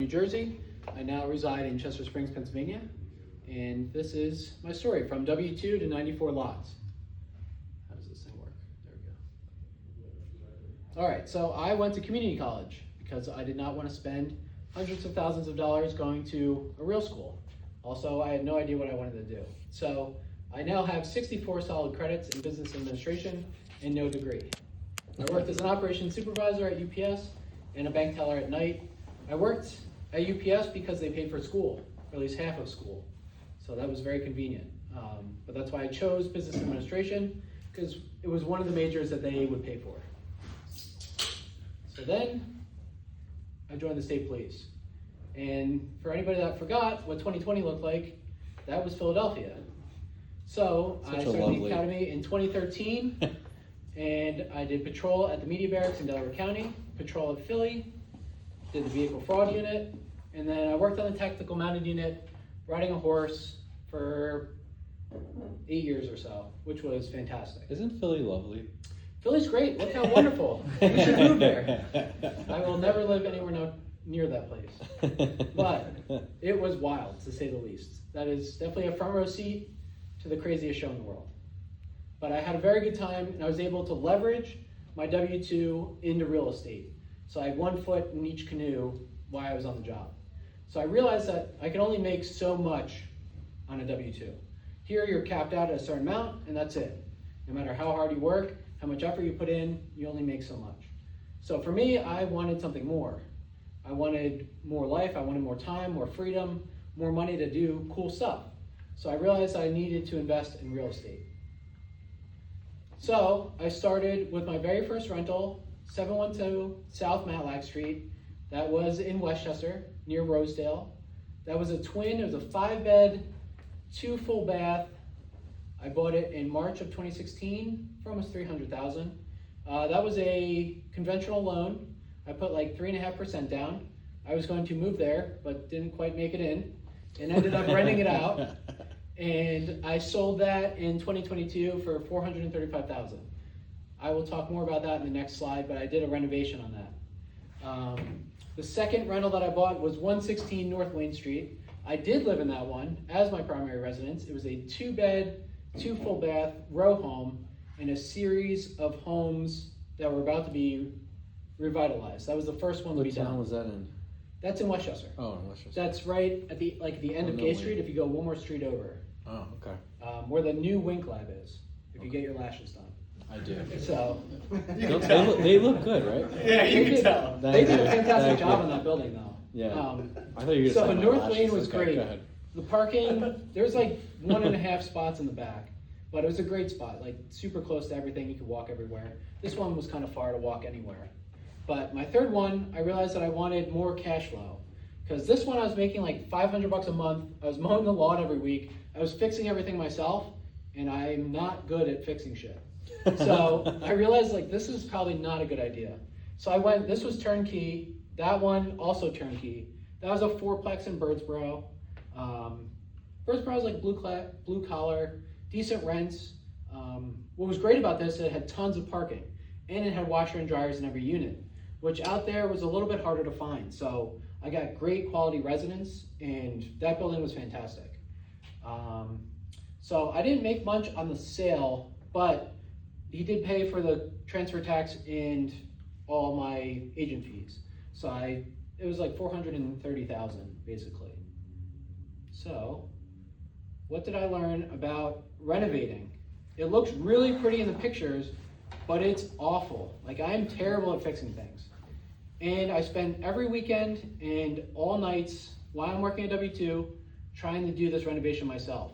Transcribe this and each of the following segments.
New Jersey. I now reside in Chester Springs, Pennsylvania, and this is my story from W2 to 94 lots. How does this thing work? There we go. All right, so I went to community college because I did not want to spend hundreds of thousands of dollars going to a real school. Also, I had no idea what I wanted to do. So I now have 64 solid credits in business administration and no degree. I worked as an operations supervisor at UPS and a bank teller at night. I worked at UPS because they paid for school, or at least half of school. So that was very convenient. But that's why I chose business administration, because it was one of the majors that they would pay for. So then I joined the state police. And for anybody that forgot what 2020 looked like, that was Philadelphia. So I started the academy in 2013, and I did patrol at the media barracks in Delaware County, patrol at Philly, did the vehicle fraud unit, and then I worked on the tactical mounted unit, riding a horse for 8 years or so, which was fantastic. Isn't Philly lovely? Philly's great. Look how wonderful. You should move there. I will never live anywhere near that place. But it was wild, to say the least. That is definitely a front row seat to the craziest show in the world. But I had a very good time, and I was able to leverage my W-2 into real estate. So I had 1 foot in each canoe while I was on the job. So I realized that I could only make so much on a W-2. Here you're capped out at a certain amount, and that's it. No matter how hard you work, how much effort you put in, you only make so much. So for me, I wanted something more. I wanted more life, I wanted more time, more freedom, more money to do cool stuff. So I realized I needed to invest in real estate. So I started with my very first rental, 712 South Matlack Street. That was in Westchester, near Rosedale. That was a twin, it was a 5-bed, 2 full bath. I bought it in March of 2016 for almost $300,000. That was a conventional loan. I put like 3.5% down. I was going to move there, but didn't quite make it in, and ended up renting it out. And I sold that in 2022 for $435,000. I will talk more about that in the next slide, but I did a renovation on that. The second rental that I bought was 116 North Wayne Street. I did live in that one as my primary residence. It was a 2-bed, 2 full bath row home in a series of homes that were about to be revitalized. That was the first one to be done. What town was that in? That's in Westchester. Oh, in Westchester. That's right at the end of Gay Street. If you go one more street over. Oh, okay. Where the new Wink Lab is. If you get your lashes done. I do. So they look good, right? yeah, you can tell. They did a fantastic job on that building, though. Yeah. I thought you were so saying North lashes. Lane was Okay, great. go ahead. The parking, there was like 1.5 spots in the back, but it was a great spot, like super close to everything. You could walk everywhere. This one was kind of far to walk anywhere. But my third one, I realized that I wanted more cash flow, because this one I was making like $500 a month. I was mowing the lawn every week. I was fixing everything myself, and I'm not good at fixing shit. So I realized like this is probably not a good idea. So I went, this was turnkey. That one also turnkey. That was a 4-plex in Birdsboro. Birdsboro was like blue collar, decent rents. What was great about this, it had tons of parking, and it had washer and dryers in every unit, which out there was a little bit harder to find. So I got great quality residents, and that building was fantastic. So I didn't make much on the sale, but he did pay for the transfer tax and all my agent fees. So it was like $430,000 basically. So what did I learn about renovating? It looks really pretty in the pictures, but it's awful. Like, I'm terrible at fixing things. And I spend every weekend and all nights while I'm working at W2 trying to do this renovation myself.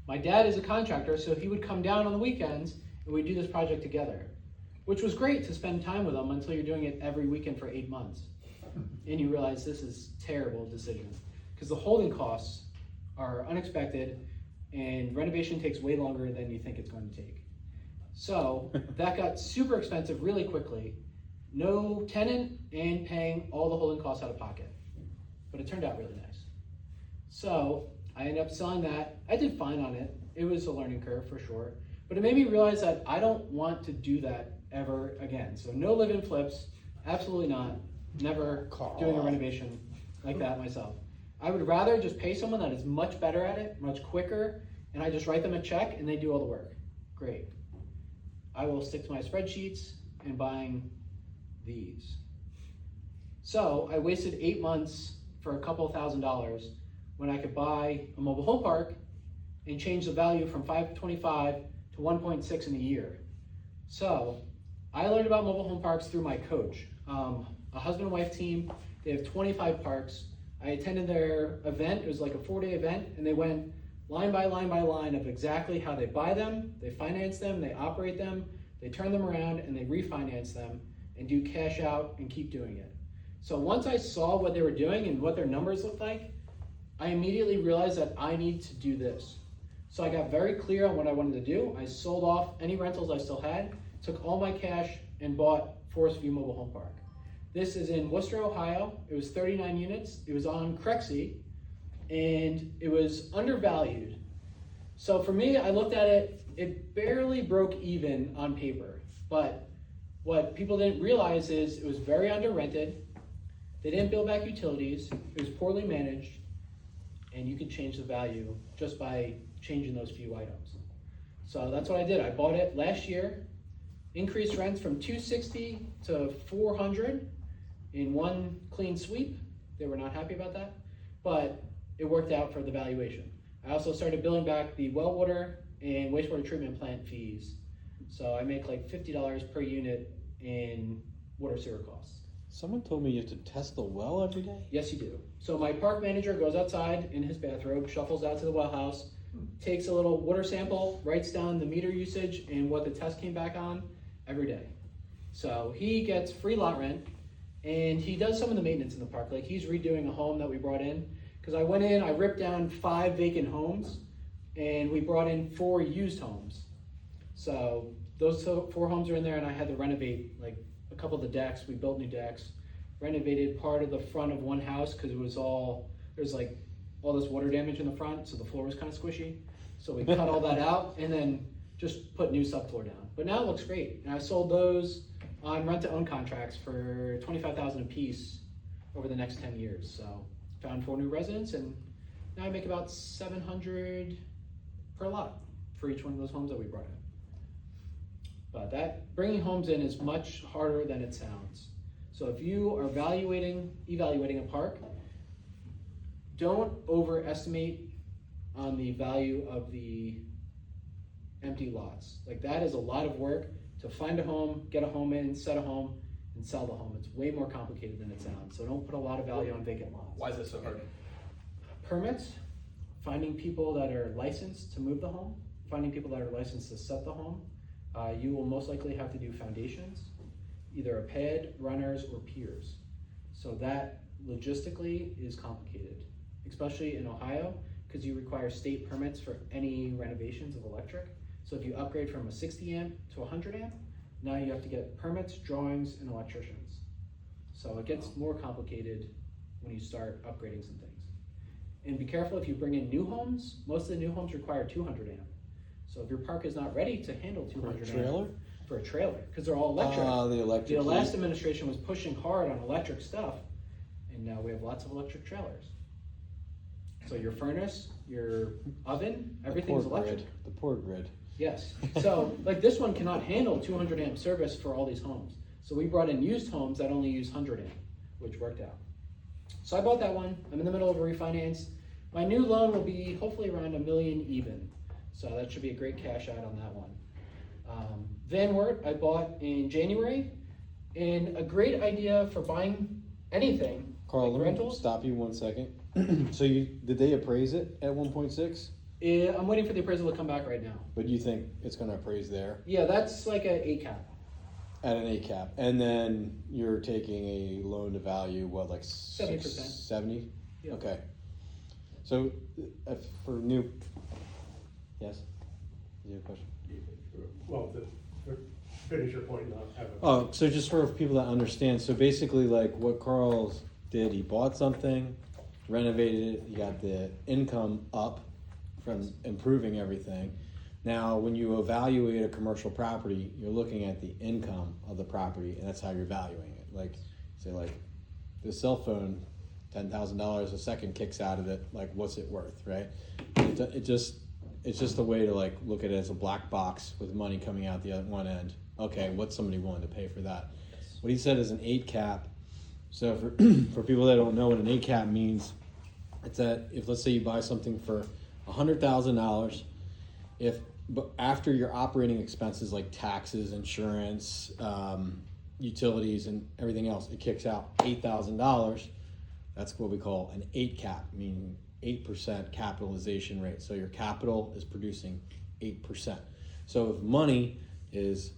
My dad is a contractor, so he would come down on the weekends and we'd do this project together, which was great to spend time with him until you're doing it every weekend for 8 months. And you realize this is a terrible decision, because the holding costs are unexpected and renovation takes way longer than you think it's going to take. So that got super expensive really quickly. No tenant and paying all the holding costs out of pocket. But it turned out really nice. So I ended up selling that. I did fine on it. It was a learning curve for sure. But it made me realize that I don't want to do that ever again. So no live-in flips, absolutely not. never doing a renovation like that myself. I would rather just pay someone that is much better at it, much quicker, and I just write them a check and they do all the work. Great. I will stick to my spreadsheets and buying these. So I wasted 8 months for a couple $1,000s when I could buy a mobile home park and change the value from 525 to 1.6 in a year. So I learned about mobile home parks through my coach. A husband and wife team, they have 25 parks. I attended their event, it was like a 4-day event, and they went line by line by line of exactly how they buy them, they finance them, they operate them, they turn them around, and they refinance them and do cash out and keep doing it. So once I saw what they were doing and what their numbers looked like, I immediately realized that I need to do this. So I got very clear on what I wanted to do. I sold off any rentals I still had, took all my cash, and bought Forest View Mobile Home Park. This is in Worcester, Ohio. It was 39 units. It was on Crexie, and it was undervalued. So for me, I looked at it, it barely broke even on paper. But what people didn't realize is it was very under rented. They didn't build back utilities. It was poorly managed, and you could change the value just by changing those few items. So that's what I did. I bought it last year, increased rents from 260 to 400 in one clean sweep. They were not happy about that, but it worked out for the valuation. I also started billing back the well water and wastewater treatment plant fees. So I make like $50 per unit in water sewer costs. Someone told me you have to test the well every day? Yes, you do. So my park manager goes outside in his bathrobe, shuffles out to the well house, takes a little water sample, writes down the meter usage and what the test came back on every day. So he gets free lot rent, and he does some of the maintenance in the park. Like he's redoing a home that we brought in. Because I went in, I ripped down 5 vacant homes, and we brought in 4 used homes. So those 4 homes are in there, and I had to renovate like a couple of the decks. We built new decks, renovated part of the front of one house because it was all, there's like all this water damage in the front, so the floor was kind of squishy. So we cut all that out and then just put new subfloor down. But now it looks great. And I sold those on rent-to-own contracts for $25,000 a piece over the next 10 years. So found 4 new residents, and now I make about $700 per lot for each one of those homes that we brought in. But that bringing homes in is much harder than it sounds. So if you are evaluating a park, don't overestimate on the value of the empty lots. Like that is a lot of work to find a home, get a home in, set a home, and sell the home. It's way more complicated than it sounds. So don't put a lot of value on vacant lots. Why is it so hard? Permits, finding people that are licensed to move the home, finding people that are licensed to set the home. You will most likely have to do foundations, either a pad, runners, or piers. So that logistically is complicated, especially in Ohio, because you require state permits for any renovations of electric. So if you upgrade from a 60 amp to 100 amp, now you have to get permits, drawings, and electricians. So it gets more complicated when you start upgrading some things. And be careful if you bring in new homes. Most of the new homes require 200 amp. So if your park is not ready to handle 200 amp. For a trailer? For a trailer, because they're all electric. The electric. The last administration was pushing hard on electric stuff, and now we have lots of electric trailers. So your furnace, your oven, everything's electric. The poor grid. Yes. So like this one cannot handle 200 amp service for all these homes. So we brought in used homes that only use 100 amp, which worked out. So I bought that one. I'm in the middle of a refinance. My new loan will be hopefully around $1 million even. So that should be a great cash out on that one. Van Wert I bought in January, and a great idea for buying anything. Carl, like let me rentals. stop you 1 second. So did they appraise it at 1.6? I'm waiting for the appraisal to come back right now. But you think it's going to appraise there? Yeah, that's like an 8 cap. At an 8 cap. And then you're taking a loan to value, what, like 70%. 70? Yeah. Okay. So for new, yes? Is there a question? Well, to finish your point, not have a. Oh, so just for people that understand, so basically like what Carl did, he bought something, renovated it, he got the income up from improving everything. Now, when you evaluate a commercial property, you're looking at the income of the property, and that's how you're valuing it. Like, say like the cell phone, $10,000 a second kicks out of it. Like, what's it worth, right? It's just a way to like look at it as a black box with money coming out the other one end. Okay, what's somebody willing to pay for that? What he said is an 8 cap. So for for people that don't know what an 8 cap means, it's that if, let's say, you buy something for $100,000, but after your operating expenses like taxes, insurance, utilities, and everything else, it kicks out $8,000. That's what we call an 8 cap, meaning 8% capitalization rate. So your capital is producing 8%. So if money is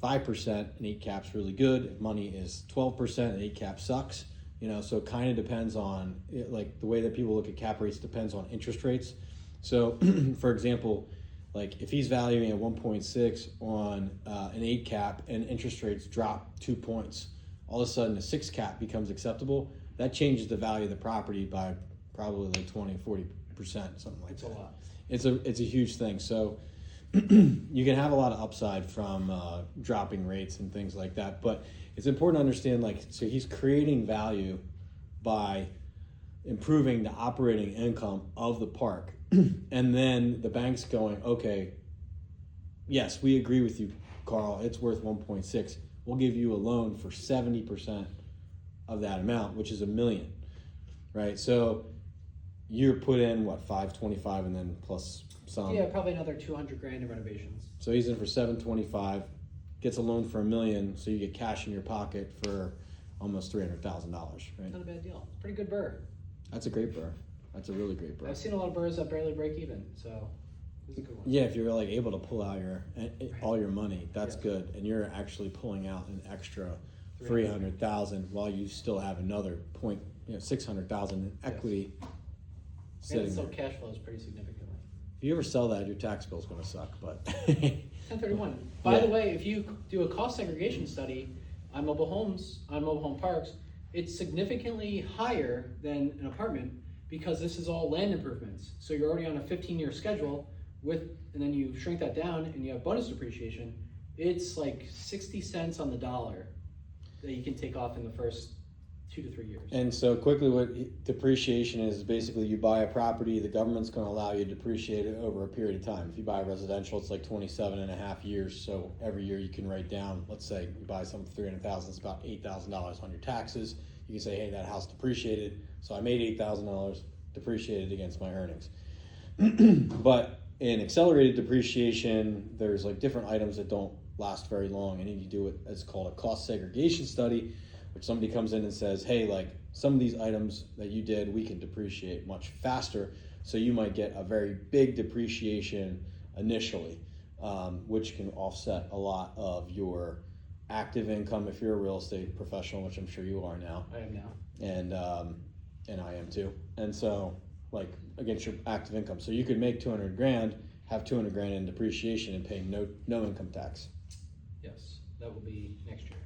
5%, an 8 cap's really good. If money is 12%, an 8 cap sucks. You know, so it kind of depends on, like, the way that people look at cap rates depends on interest rates. So, for example, like if he's valuing at 1.6 on an 8 cap and interest rates drop 2 points, all of a sudden a 6 cap becomes acceptable. That changes the value of the property by probably like 40%, something like that. It's a lot. It's a huge thing. So you can have a lot of upside from dropping rates and things like that. But it's important to understand, like, so he's creating value by improving the operating income of the park. And then the bank's going, okay, yes, we agree with you, Carl, it's worth 1.6. We'll give you a loan for 70% of that amount, which is $1 million, right? So you're put in what, 525 and then plus some. Yeah, probably another 200 grand in renovations. So he's in for 725, gets a loan for $1 million, so you get cash in your pocket for almost $300,000, right? Not a bad deal. Pretty good burr. That's a great burr. That's a really great burr. I've seen a lot of burrs that barely break even, so this is a good one. Yeah, if you're like able to pull out all your money, that's good, and you're actually pulling out an extra $300,000 while you still have another $600,000 in equity sitting And it still there. cash flows pretty significantly. If you ever sell that, your tax bill's going to suck. But 1031. By the way, if you do a cost segregation study on mobile home parks, it's significantly higher than an apartment because this is all land improvements. So you're already on a 15-year schedule and then you shrink that down and you have bonus depreciation. It's like 60 cents on the dollar that you can take off in the first 2 to 3 years. And so quickly, what depreciation is basically you buy a property, the government's going to allow you to depreciate it over a period of time. If you buy residential, it's like 27 and a half years. So every year you can write down, let's say you buy something for $300,000, it's about $8,000 on your taxes. You can say, hey, that house depreciated, so I made $8,000 depreciated against my earnings. But in accelerated depreciation, there's like different items that don't last very long, and you do it, it's called a cost segregation study, which somebody comes in and says, hey, like some of these items that you did, we can depreciate much faster, so you might get a very big depreciation initially, which can offset a lot of your active income if you're a real estate professional, which I'm sure you are now. I am now. And I am too. And so, like, against your active income. So you could make 200 grand, have 200 grand in depreciation and pay no income tax. Yes, that will be next year.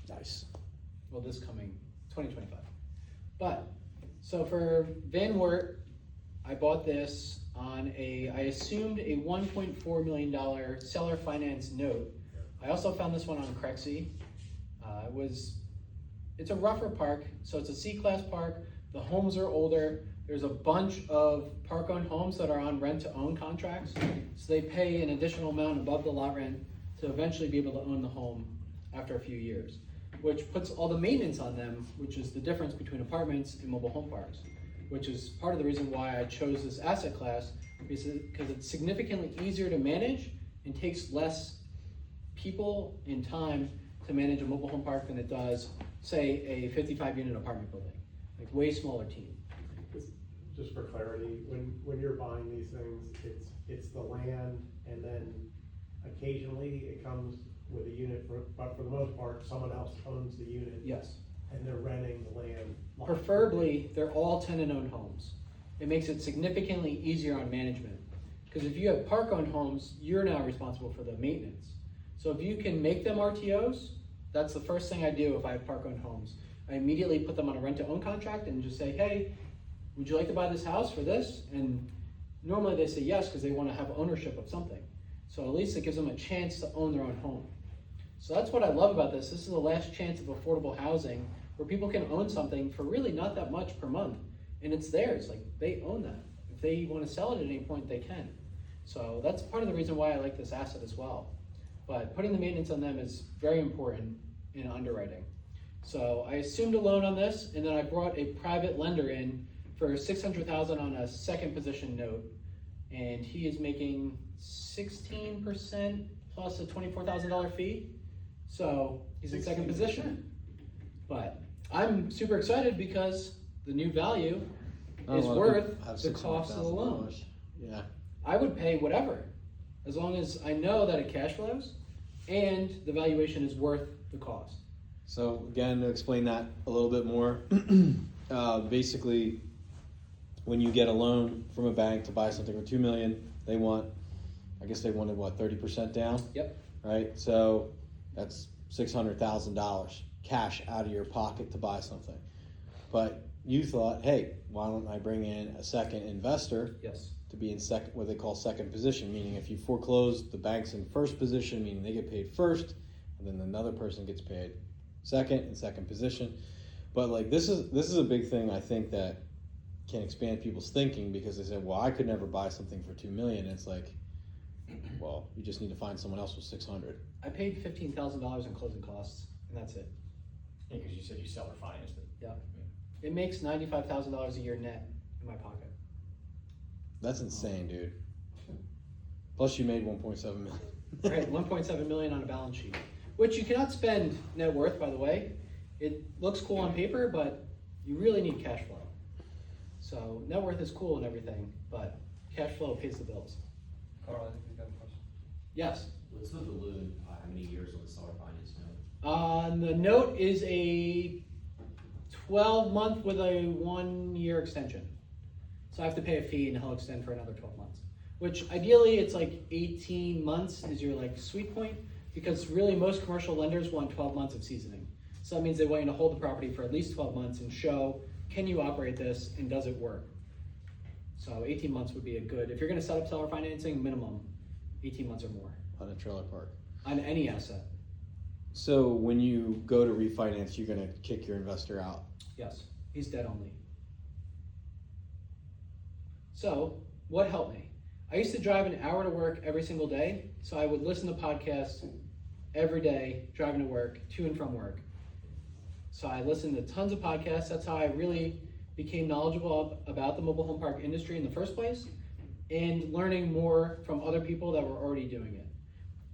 Nice. Well, this coming 2025. But, so for Van Wert, I bought this on I assumed a $1.4 million seller finance note. I also found this one on Crexy. It's a rougher park, so it's a C-class park. The homes are older. There's a bunch of park-owned homes that are on rent-to-own contracts, so they pay an additional amount above the lot rent to eventually be able to own the home after a few years, which puts all the maintenance on them, which is the difference between apartments and mobile home parks, which is part of the reason why I chose this asset class, because it's significantly easier to manage and takes less people and time to manage a mobile home park than it does, say, a 55-unit apartment building, like way smaller team. Just for clarity, when you're buying these things, it's the land, and then occasionally it comes with a unit, but for the most part, someone else owns the unit. Yes. And they're renting the land. Preferably, they're all tenant-owned homes. It makes it significantly easier on management. Because if you have park-owned homes, you're now responsible for the maintenance. So if you can make them RTOs, that's the first thing I do if I have park-owned homes. I immediately put them on a rent-to-own contract and just say, hey, would you like to buy this house for this? And normally they say yes because they want to have ownership of something. So at least it gives them a chance to own their own home. So that's what I love about this. This is the last chance of affordable housing where people can own something for really not that much per month, and it's theirs. Like, they own that. If they want to sell it at any point, they can. So that's part of the reason why I like this asset as well. But putting the maintenance on them is very important in underwriting. So I assumed a loan on this, and then I brought a private lender in for $600,000 on a second position note, and he is making 16% plus a $24,000 fee. So he's in second position. But I'm super excited because the new value is worth the cost of the loan. Yeah. I would pay whatever, as long as I know that it cash flows and the valuation is worth the cost. So again, to explain that a little bit more, basically, when you get a loan from a bank to buy something for $2 million, they wanted what, 30% down? Yep. Right. So that's $600,000 cash out of your pocket to buy something. But you thought, hey, why don't I bring in a second investor? Yes. To be in second, what they call second position, meaning if you foreclose, the bank's in first position, meaning they get paid first, and then another person gets paid second in second position. But like this is a big thing I think that can expand people's thinking, because they say, well, I could never buy something for $2 million. And it's like, well, you just need to find someone else with 600. I paid $15,000 in closing costs, and that's it. Yeah, because you said you seller financed it. Yeah. It makes $95,000 a year net in my pocket. That's insane, dude. Plus you made 1.7 million. Right, 1.7 million on a balance sheet, which you cannot spend net worth, by the way. It looks cool on paper, but you really need cash flow. So net worth is cool and everything, but cash flow pays the bills. Carl, I think you got a question. Yes. What's the balloon? How many years on the seller finance note? The note is a 12-month with a 1-year extension. So I have to pay a fee and he'll extend for another 12 months. Which ideally it's like 18 months is your like sweet point, because really most commercial lenders want 12 months of seasoning. So that means they want you to hold the property for at least 12 months and show, can you operate this and does it work? So 18 months would be a good, if you're gonna set up seller financing, minimum 18 months or more. On a trailer park. On any asset. So when you go to refinance, you're gonna kick your investor out. Yes, he's dead only. So, what helped me? I used to drive an hour to work every single day, so I would listen to podcasts every day, driving to work, to and from work. So I listened to tons of podcasts. That's how I really became knowledgeable about the mobile home park industry in the first place, and learning more from other people that were already doing it.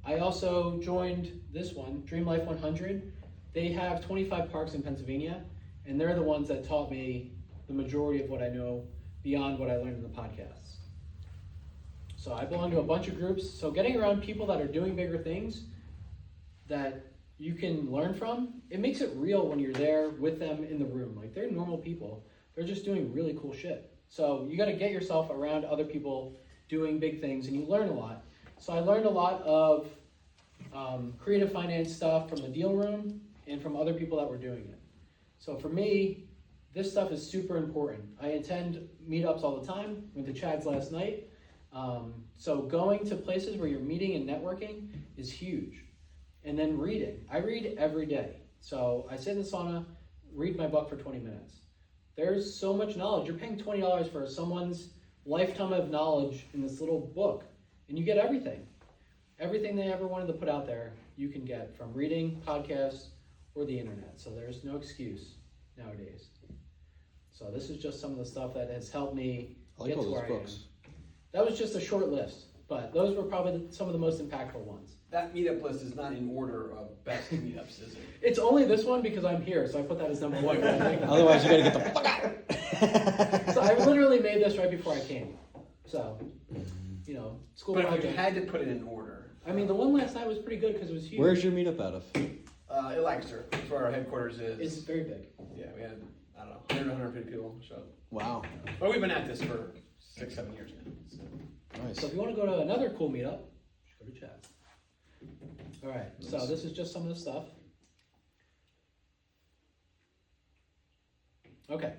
I also joined this one, Dream Life 100. They have 25 parks in Pennsylvania, and they're the ones that taught me the majority of what I know beyond what I learned in the podcasts. So I belong to a bunch of groups. So getting around people that are doing bigger things that you can learn from, it makes it real when you're there with them in the room. Like, they're normal people. They're just doing really cool shit. So you gotta get yourself around other people doing big things, and you learn a lot. So I learned a lot of creative finance stuff from the deal room and from other people that were doing it. So for me, this stuff is super important. I attend meetups all the time. Went to Chad's last night. So going to places where you're meeting and networking is huge. And then reading. I read every day. So I sit in the sauna, read my book for 20 minutes. There's so much knowledge. You're paying $20 for someone's lifetime of knowledge in this little book. And you get everything. Everything they ever wanted to put out there, you can get from reading, podcasts, or the internet. So there's no excuse nowadays. So this is just some of the stuff that has helped me get to where I am. That was just a short list, but those were probably some of the most impactful ones. That meetup list is not in order of best meetups, is it? It's only this one because I'm here, so I put that as number one. Otherwise, you gotta get the fuck out. So I literally made this right before I came. So, you know, school But if you project. had to put it in order. I mean, the one last night was pretty good because it was huge. Where's your meetup out of? Lancaster, that's where our headquarters is. It's very big. Yeah, we had, I don't know, 100 to 150 people show up. Wow. But we've been at this for 6-7 years now. So. Nice. So if you want to go to another cool meetup, just go to chat. All right, so Nice. this is just some of the stuff. Okay,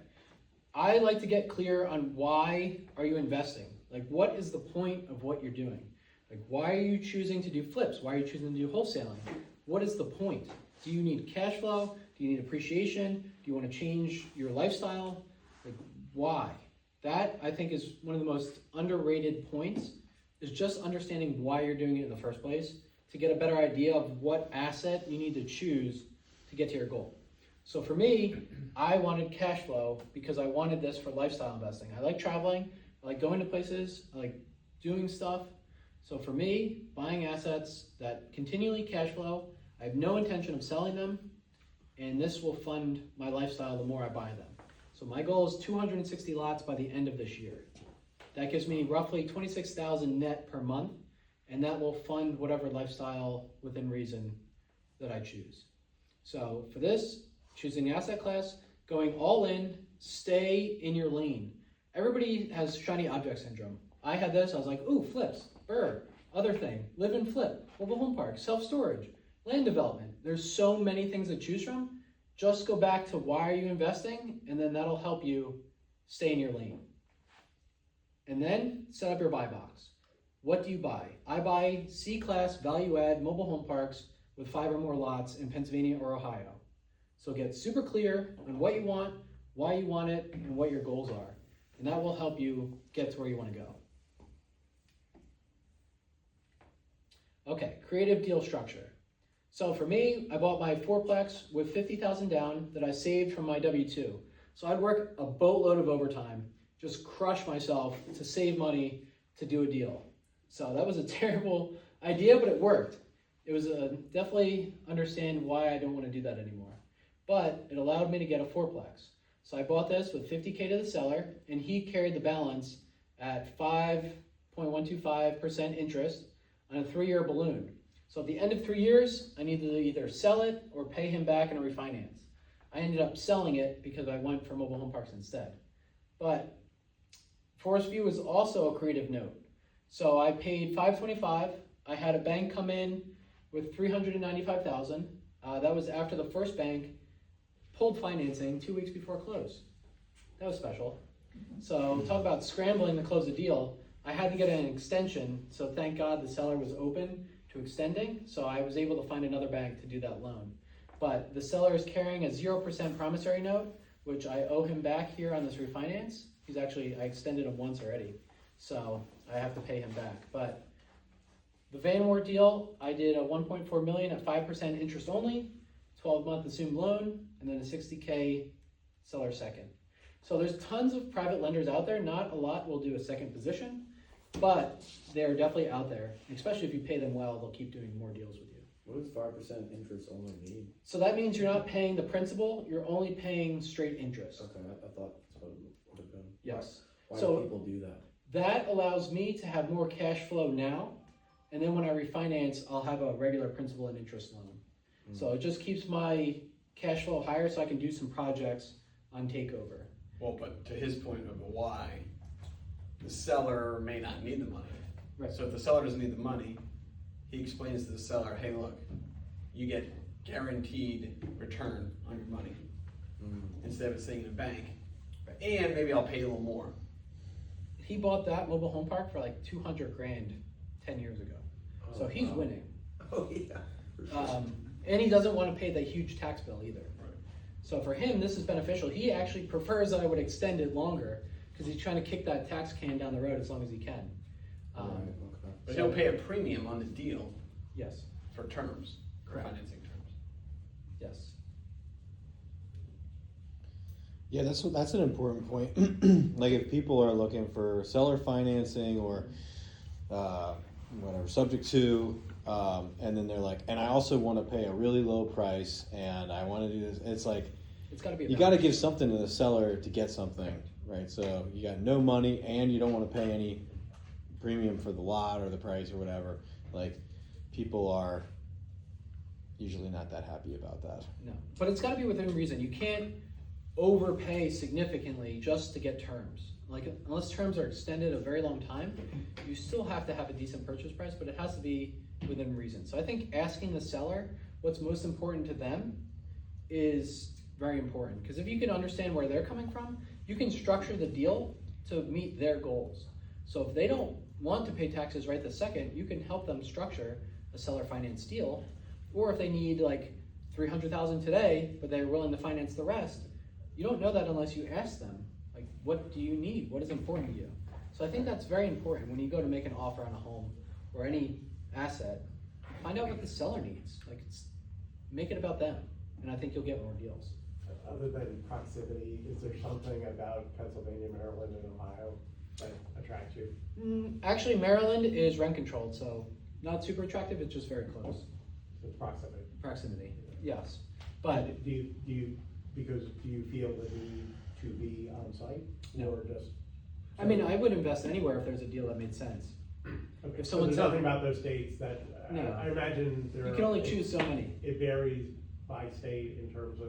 I like to get clear on why are you investing? Like, what is the point of what you're doing? Like, why are you choosing to do flips? Why are you choosing to do wholesaling? What is the point? Do you need cash flow? Do you need appreciation? Do you want to change your lifestyle? Like, why? That, I think, is one of the most underrated points, is just understanding why you're doing it in the first place to get a better idea of what asset you need to choose to get to your goal. So for me, I wanted cash flow because I wanted this for lifestyle investing. I like traveling, I like going to places, I like doing stuff. So for me, buying assets that continually cash flow, I have no intention of selling them, and this will fund my lifestyle the more I buy them. So my goal is 260 lots by the end of this year. That gives me roughly 26,000 net per month, and that will fund whatever lifestyle within reason that I choose. So for this, choosing the asset class, going all in, stay in your lane. Everybody has shiny object syndrome. I had this, I was like, ooh, flips, other thing, live and flip, mobile home park, self-storage, land development. There's so many things to choose from. Just go back to why are you investing, and then that'll help you stay in your lane. And then set up your buy box. What do you buy? I buy C-class value-add mobile home parks with 5 or more lots in Pennsylvania or Ohio. So get super clear on what you want, why you want it, and what your goals are. And that will help you get to where you want to go. Okay, creative deal structure. So for me, I bought my fourplex with 50,000 down that I saved from my W-2. So I'd work a boatload of overtime, just crush myself to save money to do a deal. So that was a terrible idea, but it worked. It was definitely understand why I don't want to do that anymore. But it allowed me to get a fourplex. So I bought this with 50K to the seller, and he carried the balance at 5.125% interest on a 3-year balloon. So at the end of 3 years, I needed to either sell it or pay him back in a refinance. I ended up selling it because I went for mobile home parks instead. But Forest View was also a creative note. So I paid $525. I had a bank come in with $395,000. That was after the first bank pulled financing 2 weeks before close. That was special. So talk about scrambling to close a deal. I had to get an extension, so thank God the seller was open to extending, so I was able to find another bank to do that loan. But the seller is carrying a 0% promissory note, which I owe him back here on this refinance. I extended him once already, so I have to pay him back. But the Van Wert deal, I did a $1.4 million at 5% interest only, 12-month assumed loan, and then a $60K seller second. So there's tons of private lenders out there. Not a lot will do a second position, but they're definitely out there. Especially if you pay them well, they'll keep doing more deals with you. What does 5% interest only mean? So that means you're not paying the principal, you're only paying straight interest. Okay, I thought that's what it would have been. Yes. Why So do people do that? that allows me to have more cash flow now, and then when I refinance, I'll have a regular principal and interest loan. So it just keeps my cash flow higher so I can do some projects on takeover. Well, but to his point of why, the seller may not need the money. Right. So if the seller doesn't need the money, he explains to the seller, hey, look, you get guaranteed return on your money instead of it sitting in a bank. And maybe I'll pay you a little more. He bought that mobile home park for like 200 grand 10 years ago. So he's winning. Oh, yeah. And he doesn't want to pay the huge tax bill either. Right. So for him, this is beneficial. He actually prefers that I would extend it longer because he's trying to kick that tax can down the road as long as he can. But he'll pay a premium on the deal Yes, for terms, for Correct. financing terms. yes. Yeah, that's an important point. Like if people are looking for seller financing or whatever, subject to, and then they're like, and I also want to pay a really low price, and I want to do this. It's like It's got to be. you got to give something to the seller to get something, right? So you got no money, and you don't want to pay any premium for the lot or the price or whatever. Like people are usually not that happy about that. No, but it's got to be within reason. You can't overpay significantly just to get terms. Like unless terms are extended a very long time, you still have to have a decent purchase price, but it has to be within reason. So I think asking the seller what's most important to them is very important, because if you can understand where they're coming from, you can structure the deal to meet their goals. So if they don't want to pay taxes right this second, you can help them structure a seller finance deal. Or if they need like $300,000 today, but they're willing to finance the rest, you don't know that unless you ask them, like, what do you need? What is important to you? So I think that's very important when you go to make an offer on a home or any asset. Find out what the seller needs. Make it about them, and I think you'll get more deals. Other than proximity, is there something about Pennsylvania, Maryland, and Ohio that attracts you? Actually, Maryland is rent controlled, so not super attractive. It's just very close. It's proximity. Proximity, yes. But Do you feel the need to be on site? No. Or just? I mean, I would invest anywhere if there's a deal that made sense. Okay, if so someone there's said- nothing about those states that, No. I imagine there. You can only choose so many. It varies by state in terms of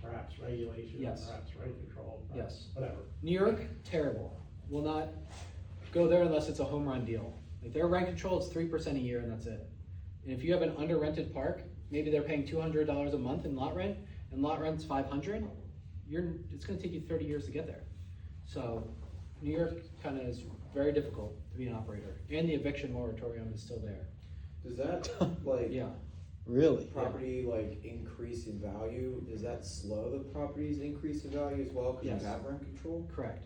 perhaps regulation, Yes. perhaps rent control, perhaps Yes. whatever. New York, terrible. Will not go there unless it's a home run deal. Like their rent control is 3% a year and that's it. And if you have an under rented park, maybe they're paying $200 a month in lot rent, and lot rent's $500. It's going to take you 30 years to get there. So New York kind of is very difficult to be an operator, and the eviction moratorium is still there. Does that, like, Yeah. Really? property, like, increase in value, does that slow the property's increase in value as well, because Yes. you have rent control? Correct.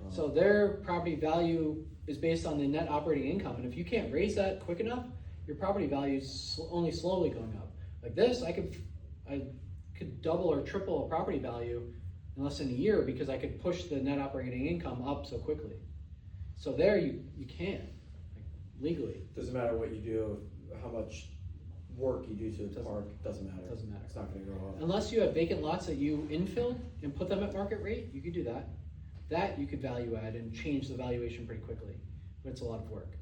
Oh. So their property value is based on the net operating income, and if you can't raise that quick enough, your property value is only slowly going up. Like this, I could double or triple a property value in less than a year because I could push the net operating income up so quickly. So there you can't, like, legally. Doesn't matter what you do, how much work you do to the Doesn't- park, doesn't matter. doesn't matter. It's not gonna go up. Unless you have vacant lots that you infill and put them at market rate, you could do that. That you could value add and change the valuation pretty quickly, but it's a lot of work.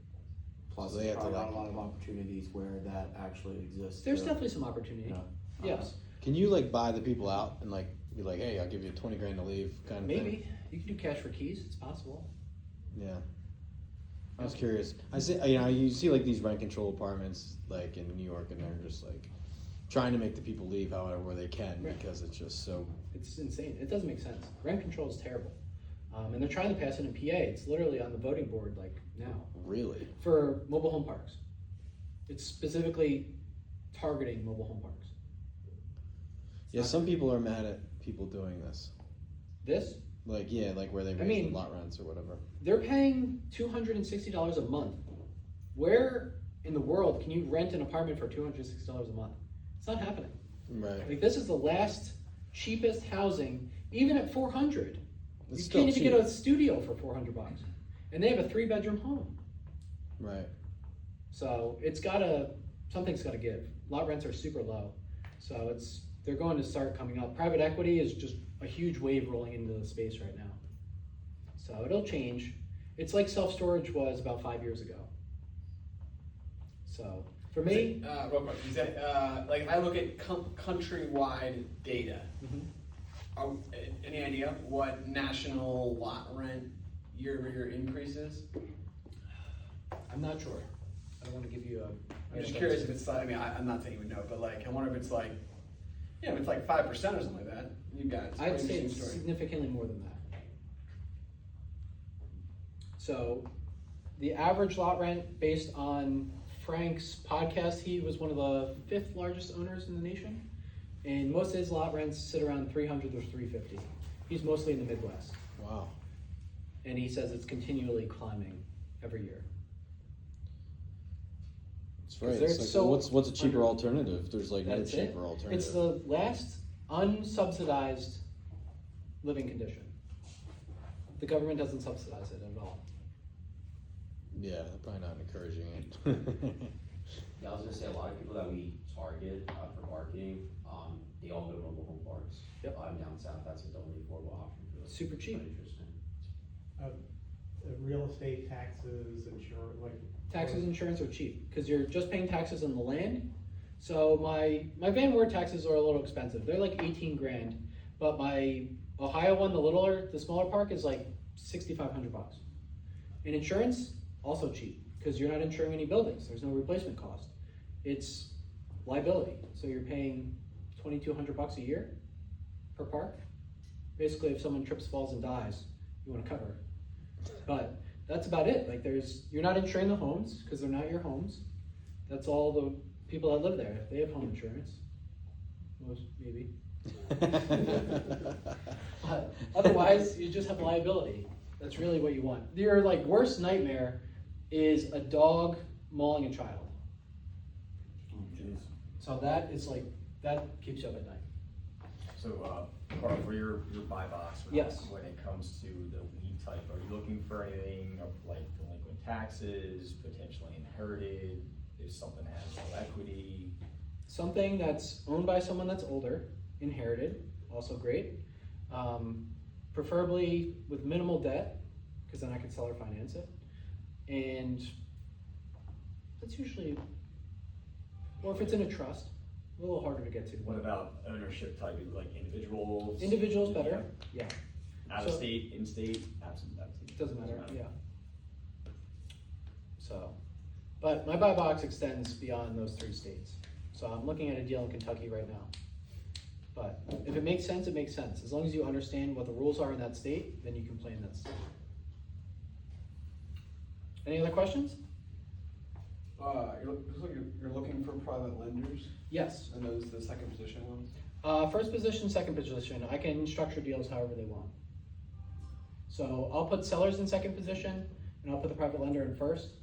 Plus, So they there's have to, probably not like- a lot of opportunities where that actually exists. There's so- definitely some opportunity. Yeah. Yes, Can you like buy the people out and like be like, hey, I'll give you 20 grand to leave, kind of thing? maybe. You can do cash for keys, it's possible. Yeah. I was curious. I see, you see like these rent control apartments like in New York, and they're just like trying to make the people leave however they can Right. because it's just so. It's insane. It doesn't make sense. Rent control is terrible. And they're trying to pass it in PA. It's literally on the voting board like now Really? for mobile home parks. It's specifically targeting mobile home parks. It's Yeah, not- some people are mad at people doing this. This, Like, yeah, like where they raise mean- the lot rents or whatever. they're paying $260 a month. Where in the world can you rent an apartment for $260 a month? It's not happening. Right. Like this is the last cheapest housing, even at 400. It's You still can't even cheap. get a studio for $400, and they have a 3-bedroom home. Right. So something's gotta give. Lot rents are super low, so they're going to start coming up. Private equity is just a huge wave rolling into the space right now. So it'll change. It's like self-storage was about 5 years ago. So for me, Real quick, is that, like, if I look at countrywide data, any idea what national lot rent year-over-year increases? I'm not sure. I don't wanna give you I'm just curious if it's like, I mean, I'm not saying you would know, but like, I wonder if it's like, if it's like 5% or something like that. You've got, it's a I'd pretty say interesting it's story. significantly more than that. So, the average lot rent based on Frank's podcast, he was one of the 5th largest owners in the nation. And most of his lot rents sit around 300 or 350. He's mostly in the Midwest. Wow. And he says it's continually climbing every year. That's right. they're It's like, so what's a cheaper under- alternative? There's like no That's it. cheaper alternative. It's the last unsubsidized living condition. The government doesn't subsidize it at all. Yeah, they're probably not encouraging it. Yeah, I was gonna say, a lot of people that we target for marketing, they all go to mobile home parks. Yep. Down south, that's the only affordable option for us. Super cheap. Quite interesting. Real estate taxes, insurance, like. Taxes, insurance are cheap because you're just paying taxes on the land. So my Van Wert taxes are a little expensive. They're like 18 grand, but my Ohio one, the smaller park, is like $6,500. And insurance also cheap because you're not insuring any buildings. There's no replacement cost. It's liability, so you're paying $2,200 a year per park. Basically, if someone trips, falls, and dies, you want to cover it. But that's about it. Like you're not insuring the homes because they're not your homes. That's all the people that live there. They have home insurance. Most, maybe. But otherwise, you just have liability. That's really what you want. Your like worst nightmare is a dog mauling a child. So that is like, that keeps you up at night. So, Carl, for your buy box, Yes. when it comes to the lead type, are you looking for anything of like delinquent taxes, potentially inherited, if something has no equity? Something that's owned by someone that's older, inherited, also great. Preferably with minimal debt, because then I can sell or finance it. And that's usually, or if it's in a trust, a little harder to get to. What about ownership type, like individuals? Individuals better, yeah. Out of So- state, in state, absent, It doesn't matter, yeah. So, but my buy box extends beyond those 3 states. So I'm looking at a deal in Kentucky right now. But if it makes sense, it makes sense. As long as you understand what the rules are in that state, then you can play in that state. Any other questions? Looks like you're looking for private lenders, Yes. and those the second position ones? First position, second position, I can structure deals however they want. So I'll put sellers in second position, and I'll put the private lender in first,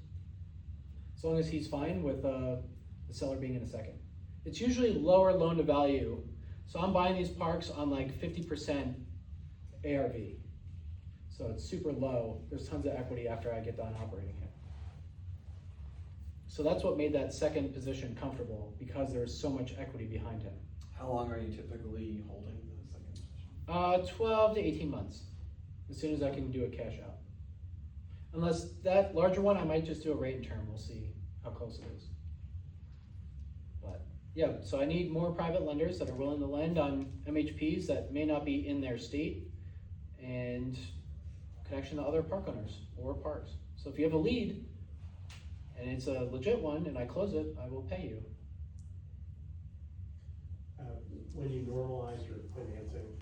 as long as he's fine with the seller being in a second. It's usually lower loan to value, so I'm buying these parks on like 50% ARV. So it's super low, there's tons of equity after I get done operating it. So that's what made that second position comfortable, because there's so much equity behind him. How long are you typically holding the second position? 12 to 18 months, as soon as I can do a cash out. Unless that larger one, I might just do a rate and term, we'll see how close it is. But yeah, so I need more private lenders that are willing to lend on MHPs that may not be in their state, and connection to other park owners or parks. So if you have a lead, and it's a legit one, and I close it, I will pay you. When you normalize your financing,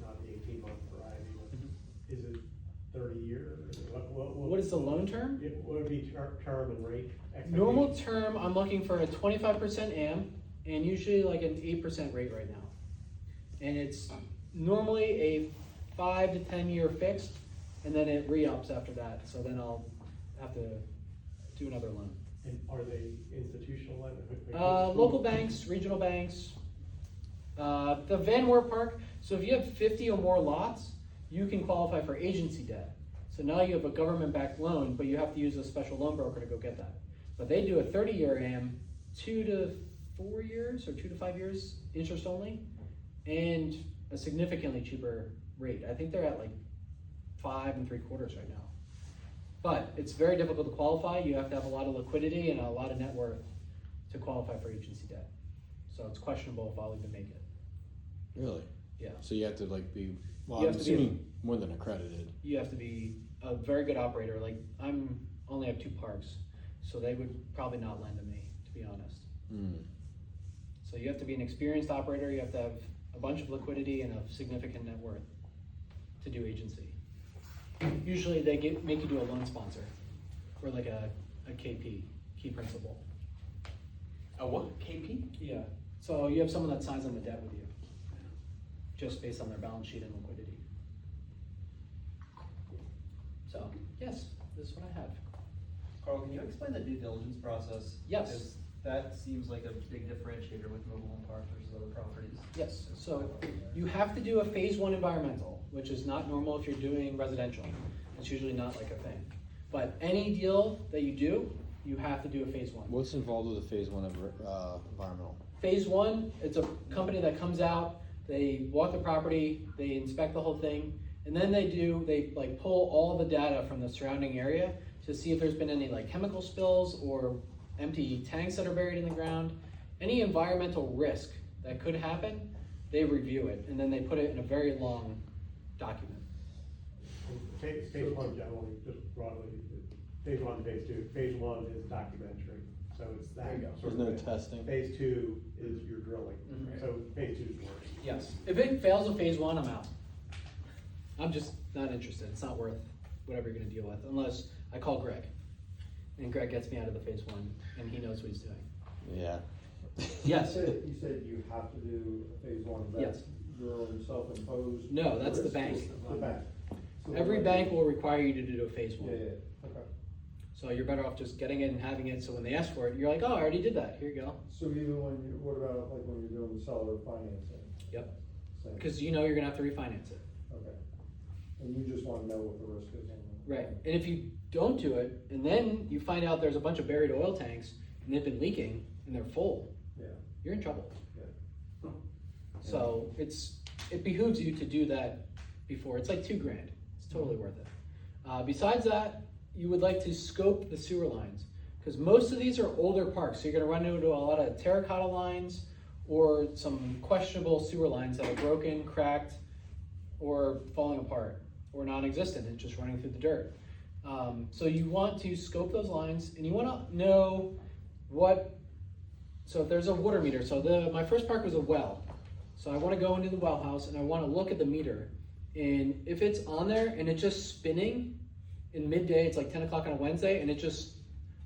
not the 18-month variety, but is it 30 years? What is the loan term? What would be term and rate? Normal term, I'm looking for a 25% AM, and usually like an 8% rate right now. And it's normally a 5 to 10 year fixed, and then it re-ups after that, so then I'll have to do another loan. And are they institutional lenders? Local banks, regional banks, the Van Wert Park, so if you have 50 or more lots, you can qualify for agency debt. So now you have a government-backed loan, but you have to use a special loan broker to go get that. But they do a 30-year AM, 2 to 4 years or 2 to 5 years interest only, and a significantly cheaper rate. I think they're at like 5 3/4 right now. But it's very difficult to qualify. You have to have a lot of liquidity and a lot of net worth to qualify for agency debt. So it's questionable if I'll even make it. Really? Yeah. So you have to like be, well, You I'm have to be assuming more than accredited. You have to be a very good operator. Like only have 2 parks, so they would probably not lend to me, to be honest. So you have to be an experienced operator. You have to have a bunch of liquidity and a significant net worth to do agency. Usually they make you do a loan sponsor, or like a KP, key principal. A what? KP? Yeah, so you have someone that signs on the debt with you, just based on their balance sheet and liquidity. So, yes, this is what I have. Carl, can you explain the due diligence process? Yes. Because that seems like a big differentiator with mobile home parks versus other properties. Yes, so you have to do a phase 1 environmental, which is not normal if you're doing residential. It's usually not like a thing. But any deal that you do, you have to do a phase 1. What's involved with the phase 1 of environmental? Phase 1, it's a company that comes out, they walk the property, they inspect the whole thing, and then they like pull all the data from the surrounding area to see if there's been any like chemical spills or empty tanks that are buried in the ground. Any environmental risk that could happen, they review it, and then they put it in a very long document. Phase 1 generally, just broadly, phase 1 to phase 2. Phase 1 is documentary, so it's that. There you go. sort There's of no thing. testing? Phase 2 is your drilling, Mhm. so phase 2 is worse. Yes, if it fails at phase 1, I'm out. I'm just not interested. It's not worth whatever you're gonna deal with, unless I call Greg. And Greg gets me out of the phase 1, and he knows what he's doing. Yeah. Yes. You said you have to do phase one, is that Yes. your own self-imposed? No, that's the risk? bank. The bank. So Every what- bank will require you to do a phase Yeah, one. yeah, okay. So you're better off just getting it and having it, so when they ask for it, you're like, oh, I already did that, here you go. So even when you, what about like when you're doing seller financing? Yep. Same. Because you know you're gonna have to refinance it. Okay. And you just wanna know what the risk is on that? Right, and if you don't do it, and then you find out there's a bunch of buried oil tanks, and they've been leaking, and they're full, Yeah, you're in trouble. yeah. So it behooves you to do that before, it's like $2,000, it's totally worth it. Besides that, you would like to scope the sewer lines, because most of these are older parks, so you're gonna run into a lot of terracotta lines, or some questionable sewer lines that are broken, cracked, or falling apart, or non-existent, and just running through the dirt. So you want to scope those lines, and you wanna know so if there's a water meter, so my first park was a well. So I wanna go into the well house, and I wanna look at the meter, and if it's on there, and it's just spinning, in midday, it's like 10 o'clock on a Wednesday, and it's just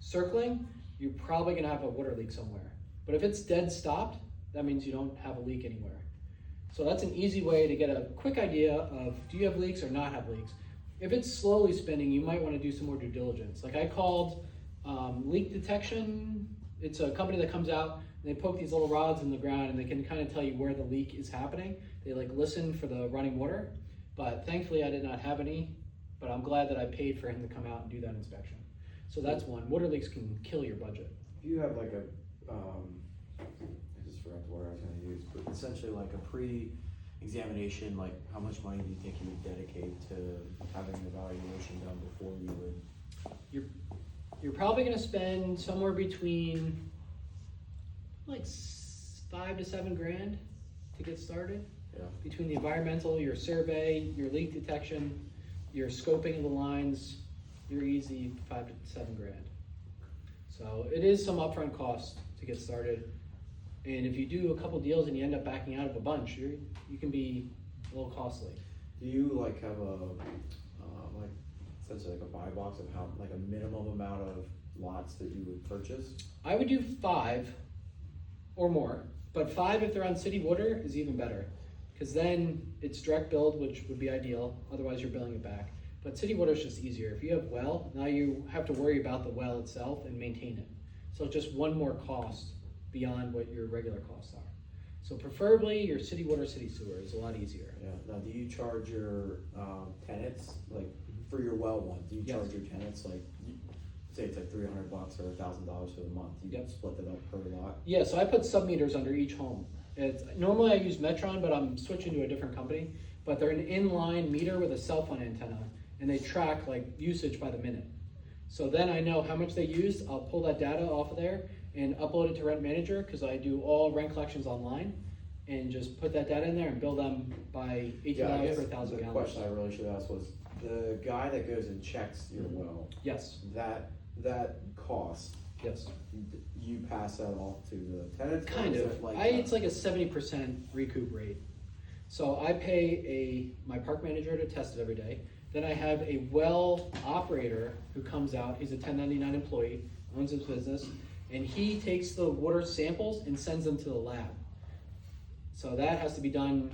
circling, you're probably gonna have a water leak somewhere. But if it's dead stopped, that means you don't have a leak anywhere. So that's an easy way to get a quick idea of, do you have leaks or not have leaks? If it's slowly spinning, you might wanna do some more due diligence. Like I called leak detection. It's a company that comes out and they poke these little rods in the ground and they can kind of tell you where the leak is happening. They like listen for the running water, but thankfully I did not have any, but I'm glad that I paid for him to come out and do that inspection. So that's one. Water leaks can kill your budget. If you have like I just forgot the word I was gonna use, but essentially like a pre-examination, like how much money do you think you would dedicate to having an evaluation done before you would? You're probably gonna spend somewhere between like 5 to 7 grand to get started. Yeah. Between the environmental, your survey, your leak detection, your scoping of the lines, you're easy 5 to 7 grand. So it is some upfront cost to get started. And if you do a couple deals and you end up backing out of a bunch, you can be a little costly. Do you like have a like essentially like a buy box of how like a minimum amount of lots that you would purchase? I would do 5 or more, but 5 if they're on city water is even better, because then it's direct billed, which would be ideal. Otherwise, you're billing it back. But city water is just easier. If you have well, now you have to worry about the well itself and maintain it. So it's just one more cost beyond what your regular costs are. So preferably your city water, city sewer is a lot easier. Yeah. Now, do you charge your tenants like for your well one? Do you Yes. charge your tenants like say it's like $300 or $1,000 for the month? You Yep. split it up per lot. Yeah, so I put sub-meters under each home. Normally I use Metron, but I'm switching to a different company. But they're an inline meter with a cell phone antenna, and they track like usage by the minute. So then I know how much they used. I'll pull that data off of there and upload it to Rent Manager, because I do all rent collections online, and just put that data in there and bill them by $18 per 1,000 the gallons. question I really should ask was the guy that goes and checks your well. Yes, That cost. yes. You pass that off to the tenants? or Kind is of. it like It's like a 70% recoup rate. So I pay my park manager to test it every day. Then I have a well operator who comes out. He's a 1099 employee, owns his business, and he takes the water samples and sends them to the lab. So that has to be done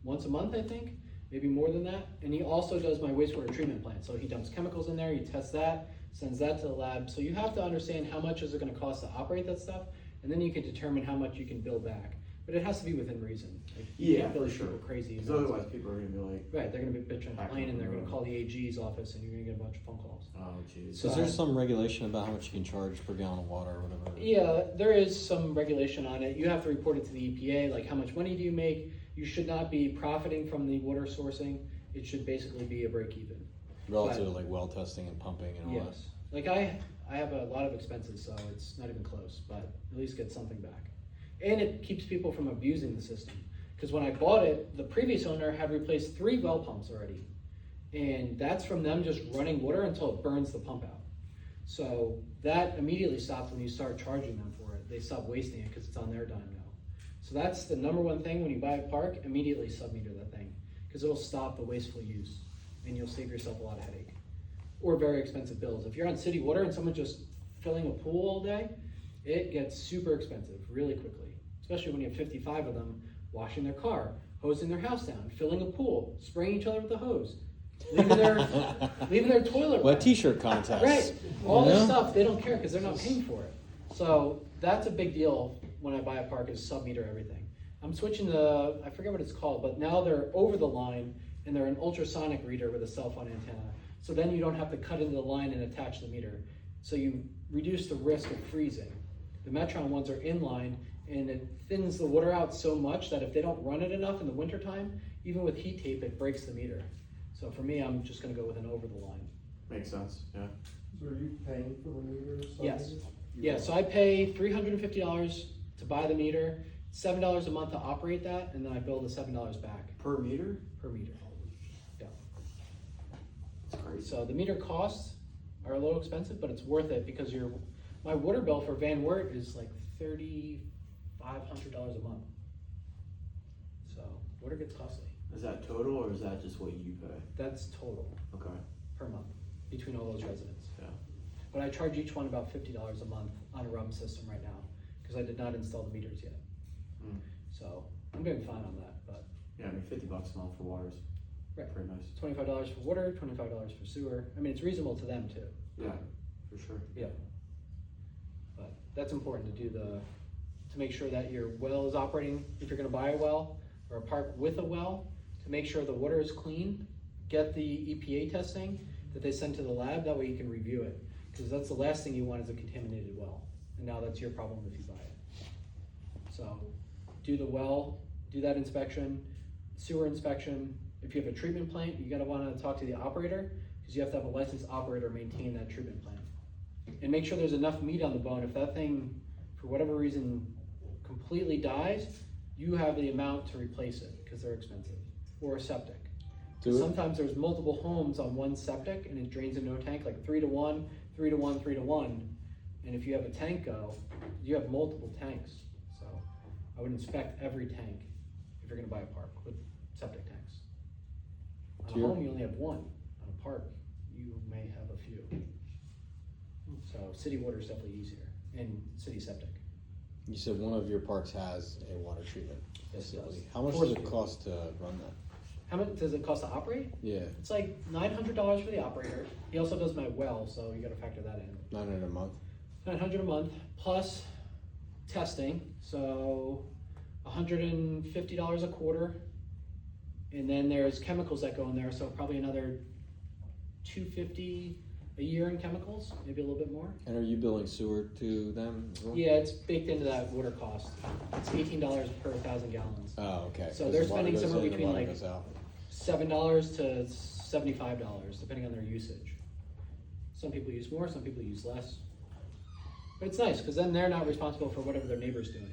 once a month, I think, maybe more than that. And he also does my wastewater treatment plant. So he dumps chemicals in there, he tests that, sends that to the lab. So you have to understand how much is it gonna cost to operate that stuff, and then you can determine how much you can bill back. But it has to be within reason. Like, you Yeah, can't bill for sure. people crazy. Because otherwise people are gonna be like, Right, they're gonna be bitching and Back complaining, on the they're gonna road. call the AG's office, and you're gonna get a bunch of phone calls. oh jeez. So is there some regulation about how much you can charge per gallon of water or whatever? Yeah, there is some regulation on it. You have to report it to the EPA, like how much money do you make? You should not be profiting from the water sourcing. It should basically be a break even. Relative to like well testing and pumping and all that. Yes, like I have a lot of expenses, so it's not even close, but at least get something back. And it keeps people from abusing the system. Because when I bought it, the previous owner had replaced 3 well pumps already. And that's from them just running water until it burns the pump out. So that immediately stops when you start charging them for it. They stop wasting it because it's on their dime now. So that's the number one thing when you buy a park, immediately sub-meter that thing. Because it'll stop the wasteful use and you'll save yourself a lot of headache. Or very expensive bills. If you're on city water and someone's just filling a pool all day, it gets super expensive really quickly, especially when you have 55 of them washing their car, hosing their house down, filling a pool, spraying each other with the hose, leaving their toilet. Wet wet. t-shirt contest. Right. All You this know? stuff, they don't care because they're not paying for it. So that's a big deal when I buy a park is sub-meter everything. I'm switching to, I forget what it's called, but now they're over the line and they're an ultrasonic reader with a cell phone antenna. So then you don't have to cut into the line and attach the meter. So you reduce the risk of freezing. The Metron ones are inline and it thins the water out so much that if they don't run it enough in the wintertime, even with heat tape, it breaks the meter. So for me, I'm just gonna go with an over the line. Makes sense, yeah. So are you paying for the meter? Yes. Yeah, so I pay $350 to buy the meter, $7 a month to operate that, and then I bill the $7 back Per meter? per meter. Yeah. That's crazy. So the meter costs are a little expensive, but it's worth it because my water bill for Van Wert is like $3,500 a month. So water gets costly. Is that total or is that just what you pay? That's total Okay, per month between all those residents. yeah. But I charge each one about $50 a month on a RUM system right now because I did not install the meters yet. Mm. So I'm doing fine on that, but Yeah, I mean, $50 a month for water is Right. pretty nice. $25 for water, $25 for sewer. I mean, it's reasonable to them too. Yeah, for sure. Yeah. But that's important to make sure that your well is operating, if you're gonna buy a well or a park with a well, to make sure the water is clean, get the EPA testing that they send to the lab, that way you can review it. Because that's the last thing you want is a contaminated well. And now that's your problem if you buy it. So do the well, do that inspection, sewer inspection. If you have a treatment plant, you gotta wanna talk to the operator because you have to have a licensed operator maintain that treatment plant. And make sure there's enough meat on the bone. If that thing, for whatever reason, completely dies, you have the amount to replace it because they're expensive. Or a septic. Sometimes there's multiple homes on one septic and it drains into a tank like 3-to-1, 3-to-1, 3-to-1. And if you have a tank go, you have multiple tanks. So I would inspect every tank if you're gonna buy a park with septic tanks. On a home, you only have one. On a park, you may have a few. So city water is definitely easier, and city septic. You said one of your parks has a water treatment Yes, it does. facility. How much does it cost to run that? How much does it cost to operate? Yeah, It's like $900 for the operator. He also does my well, so you gotta factor that in. $900 a month. $900 a month plus testing, so $150 a quarter. And then there's chemicals that go in there, so probably another $250 a year in chemicals, maybe a little bit more. And are you billing sewer to them as well? Yeah, it's baked into that water cost. It's $18 per 1,000 gallons. Oh, okay. So 'Cause they're the water spending goes somewhere in, the between, water like, goes out. $7 to $75, depending on their usage. Some people use more, some people use less. But it's nice, because then they're not responsible for whatever their neighbor's doing.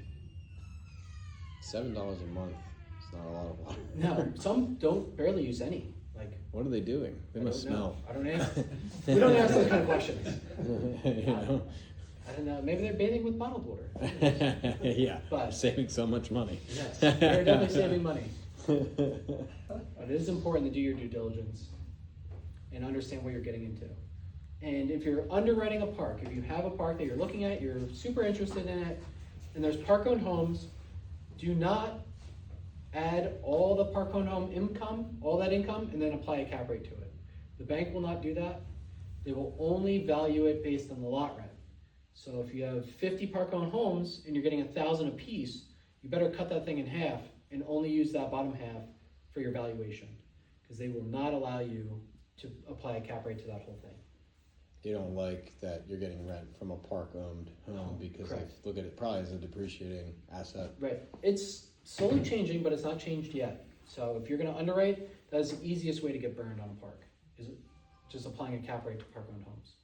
$7 a month. It's not a lot of water. No, some don't barely use any. Like, What are they doing? They I must don't know. smell. I don't ask. We don't ask those kind of questions. You know? I don't know. Maybe they're bathing with bottled water. Yeah, But- saving so much money. Yes, they're definitely saving money. But it is important to do your due diligence and understand what you're getting into. And if you're underwriting a park, if you have a park that you're looking at, you're super interested in it, and there's park-owned homes, do not add all the park-owned home income, all that income, and then apply a cap rate to it. The bank will not do that. They will only value it based on the lot rent. So if you have 50 park-owned homes and you're getting 1,000 apiece, you better cut that thing in half and only use that bottom half for your valuation, because they will not allow you to apply a cap rate to that whole thing. You don't like that you're getting rent from a park-owned home because they Correct. look at it probably as a depreciating asset. Right, it's slowly changing, but it's not changed yet. So if you're gonna underwrite, that's the easiest way to get burned on a park, is just applying a cap rate to park-owned homes.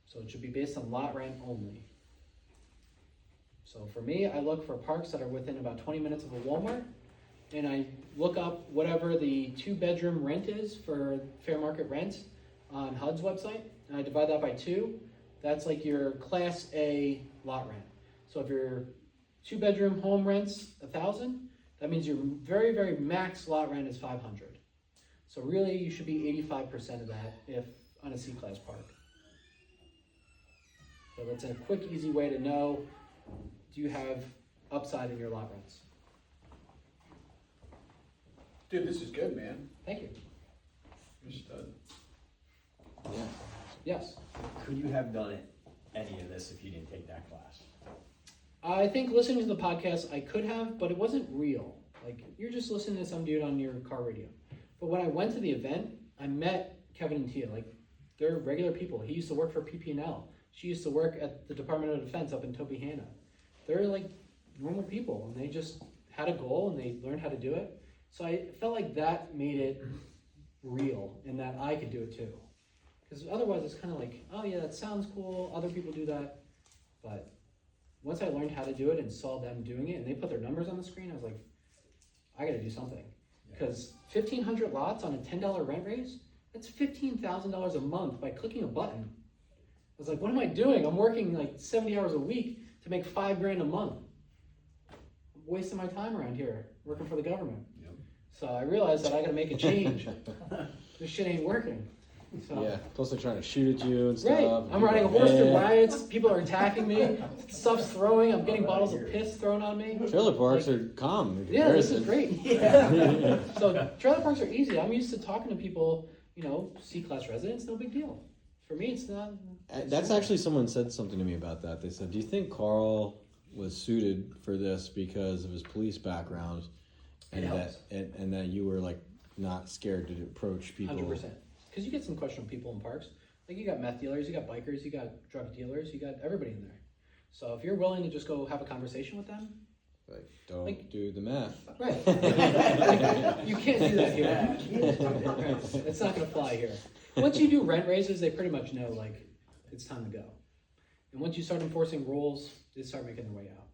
So it should be based on lot rent only. So for me, I look for parks that are within about 20 minutes of a Walmart, and I look up whatever the 2-bedroom rent is for fair market rent on HUD's website, and I divide that by 2. That's like your Class A lot rent. So if your 2-bedroom home rent's 1,000, that means your very, very max lot rent is 500. So really, you should be 85% of that if on a C-class park. So that's a quick, easy way to know, do you have upside in your lot rents? Dude, this is good, man. Thank you. You're a stud. Yeah. Yes. Could you have done any of this if you didn't take that class? I think listening to the podcast, I could have, but it wasn't real. Like, you're just listening to some dude on your car radio. But when I went to the event, I met Kevin and Tia. Like, they're regular people. He used to work for PP&L. She used to work at the Department of Defense up in Tobyhanna. They're like normal people, and they just had a goal, and they learned how to do it. So I felt like that made it real, and that I could do it too. Because otherwise, it's kind of like, oh yeah, that sounds cool. Other people do that. But once I learned how to do it and saw them doing it, and they put their numbers on the screen, I was like, I got to do something. Because 1,500 lots on a $10 rent raise, that's $15,000 a month by clicking a button. I was like, what am I doing? I'm working like 70 hours a week to make $5 grand a month. I'm wasting my time around here working for the government. Yep. So I realized that I got to make a change. This shit ain't working. So. Yeah, plus they're trying to shoot at you and stuff. Right, I'm riding a horse to Yeah. riots, people are attacking me, stuff's throwing, I'm getting bottles of piss thrown on me. Trailer parks are calm in Yeah, this is comparison. great. Yeah. So trailer parks are easy. I'm used to talking to people, you know, C-class residents, no big deal. For me, it's not. That's actually, someone said something to me about that. They said, do you think Carl was suited for this because of his police background, and It that helps. and that you were like not scared to approach people? 100%. Because you get some questionable people in parks. Like, you got meth dealers, you got bikers, you got drug dealers, you got everybody in there. So if you're willing to just go have a conversation with them, Like, don't Like- do the math. right. Like, you can't do that here. Right. It's not going to fly here. Once you do rent raises, they pretty much know, like, it's time to go. And once you start enforcing rules, they start making their way out.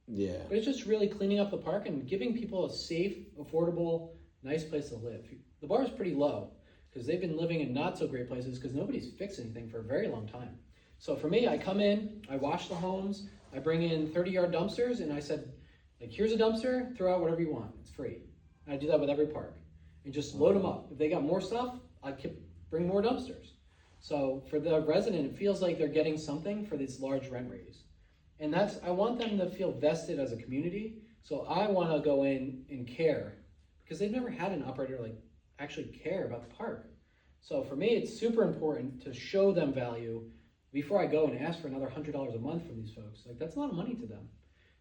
Yeah. But it's just really cleaning up the park and giving people a safe, affordable, nice place to live. The bar is pretty low because they've been living in not so great places because nobody's fixed anything for a very long time. So for me, I come in, I wash the homes, I bring in 30-yard dumpsters, and I said, like, here's a dumpster, throw out whatever you want, it's free. And I do that with every park. And just load them up. If they got more stuff, I bring more dumpsters. So for the resident, it feels like they're getting something for this large rent raise. And I want them to feel vested as a community. So I want to go in and care because they've never had an operator like actually care about the park. So for me, it's super important to show them value before I go and ask for another $100 a month from these folks. Like, that's a lot of money to them.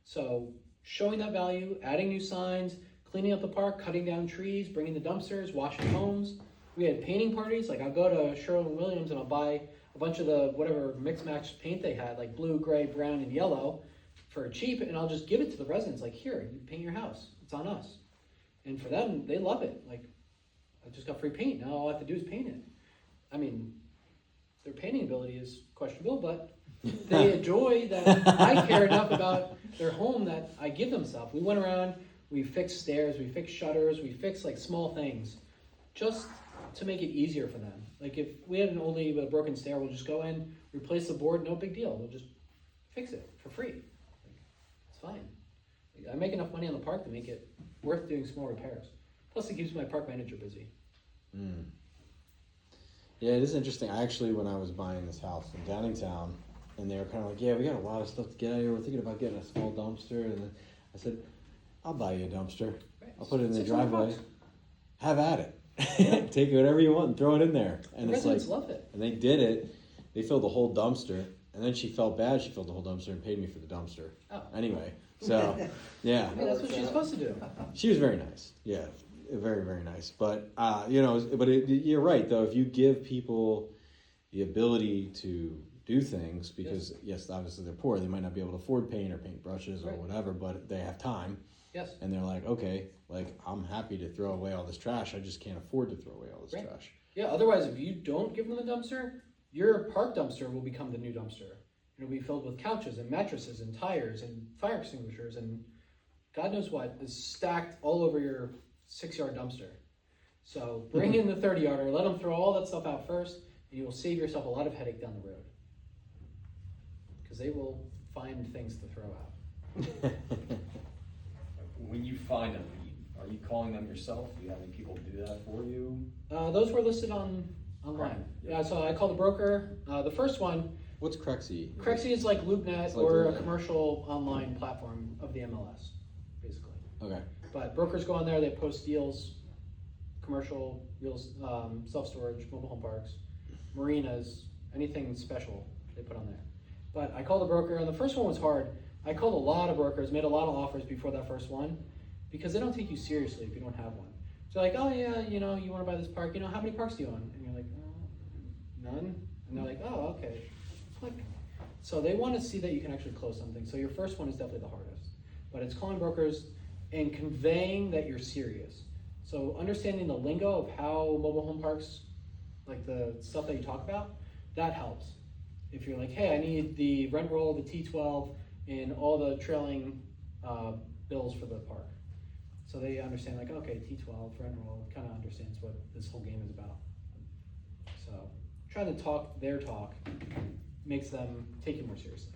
So showing that value, adding new signs, cleaning up the park, cutting down trees, bringing the dumpsters, washing homes. We had painting parties. Like, I'll go to Sherwin-Williams and I'll buy a bunch of the whatever mix-match paint they had, like blue, gray, brown, and yellow for cheap, and I'll just give it to the residents. Like, here, you paint your house. It's on us. And for them, they love it. Like, I just got free paint. Now all I have to do is paint it. I mean, their painting ability is questionable, but they enjoy that I care enough about their home that I give them stuff. We went around, we fixed stairs, we fixed shutters, we fixed like small things just to make it easier for them. Like, if we had an old lady with a broken stair, we'll just go in, replace the board, no big deal. We'll just fix it for free. Like, it's fine. Like, I make enough money on the park to make it worth doing small repairs. Plus, it keeps my park manager busy. Mm. Yeah, it is interesting. I actually, when I was buying this house in Downingtown, and they were kind of like, yeah, we got a lot of stuff to get out of here. We're thinking about getting a small dumpster. And then I said, I'll buy you a dumpster. Right. I'll put it in the $600 driveway. Have at it. Take whatever you want and throw it in there. And The it's like, residents love it. and they did it. They filled the whole dumpster. And then she felt bad. She filled the whole dumpster and paid me for the dumpster. Oh. Anyway, so, yeah. Hey, that's what she's supposed to do. She was very nice. Yeah, very, very nice. But, you're right, though. If you give people the ability to do things, because, yes, obviously they're poor. They might not be able to afford paint or paint brushes or Right. whatever, but they have time. Yes. And they're like, okay, like, I'm happy to throw away all this trash. I just can't afford to throw away all this Right. trash. Yeah, otherwise, if you don't give them the dumpster, your park dumpster will become the new dumpster. It'll be filled with couches and mattresses and tires and fire extinguishers and God knows what is stacked all over your 6-yard dumpster. So bring in the 30-yarder, let them throw all that stuff out first, and you will save yourself a lot of headache down the road. Because they will find things to throw out. When you find a lead, are you calling them yourself? Are you having people do that for you? Those were listed online. Yeah, so I called the broker. The first one, What's Crexy? Crexy is like LoopNet It's like or a LoopNet. commercial online platform of the MLS, basically. Okay. But brokers go on there, they post deals, commercial, real, self-storage, mobile home parks, marinas, anything special they put on there. But I called a broker, and the first one was hard. I called a lot of brokers, made a lot of offers before that first one, because they don't take you seriously if you don't have one. So like, oh yeah, you know, you wanna buy this park, you know, how many parks do you own? And you're like, none? And they're like, oh, okay, click. So they wanna see that you can actually close something. So your first one is definitely the hardest. But it's calling brokers and conveying that you're serious. So understanding the lingo of how mobile home parks, like the stuff that you talk about, that helps. If you're like, hey, I need the rent roll, the T12, and all the trailing bills for the park. So they understand like, okay, T12, rent roll, kind of understands what this whole game is about. So trying to talk their talk makes them take you more seriously.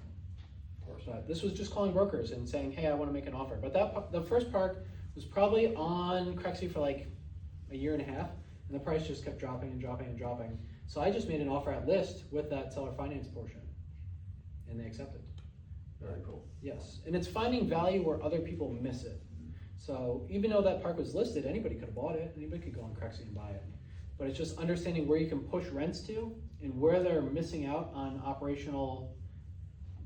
But this was just calling brokers and saying, hey, I want to make an offer. But the first park was probably on Crexy for like a year and a half, and the price just kept dropping and dropping and dropping. So I just made an offer at list with that seller finance portion, and they accepted. Very cool. Yes, and it's finding value where other people miss it. So even though that park was listed, anybody could have bought it, anybody could go on Crexy and buy it. But it's just understanding where you can push rents to and where they're missing out on operational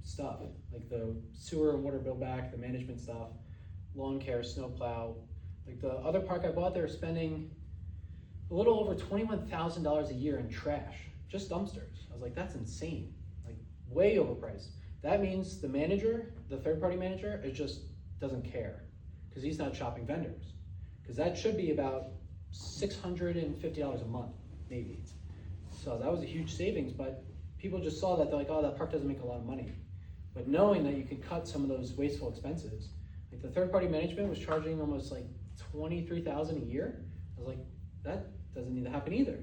stuff, like the sewer and water bill back, the management stuff, lawn care, snow plow. Like the other park I bought, they were spending a little over $21,000 a year in trash, just dumpsters. I was like, that's insane, like way overpriced. That means the manager, the third-party manager, it just doesn't care because he's not shopping vendors. Because that should be about $650 a month, maybe. So that was a huge savings, but people just saw that, they're like, oh, that park doesn't make a lot of money. But knowing that you could cut some of those wasteful expenses, like the third-party management was charging almost like $23,000 a year. I was like, that doesn't need to happen either.